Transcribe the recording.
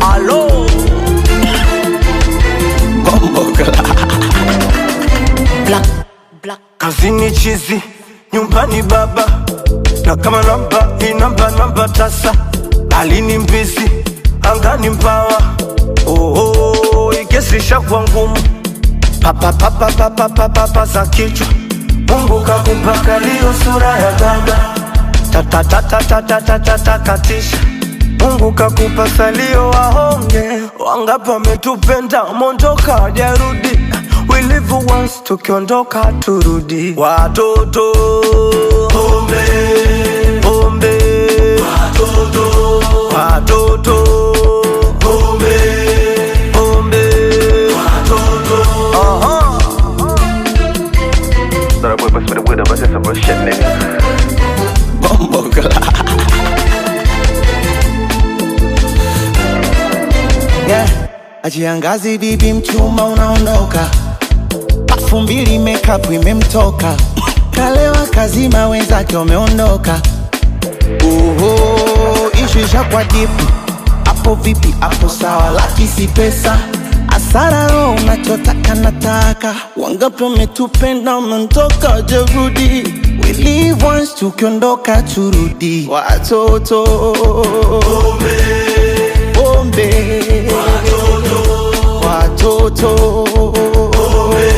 Allo Black kazini chizi, nyumbani baba, na kama namba namba tasa, alini mbizi, angani mbawa. Ikesisha kwa ngumu, papa za kichwa. Mungu kakupaka liyo sura ya gaga, katisha. Mungu kakupa salio wahonge, wangapi wametupenda mondoka wajarudi. We live once, tukiondoka turudi. Watoto pombe, pombe. Watoto pombe, pombe. Thought I would bust with a widow, but that's some real shit, nigga. Yeah, ajiangazi bibi mchuma unaondoka, pafu mbili makeup imemtoka, kalewa kazima wenzake wameondoka. Ishu ishakwa dipu, hapo vipi hapo sawa, laki si pesa. Asara roho unachotaka nataka, wangapi wametupenda wameondoka wajarudi. We live once, tukiondoka turudi. Watoto pombe, pombe. Watoto pombe,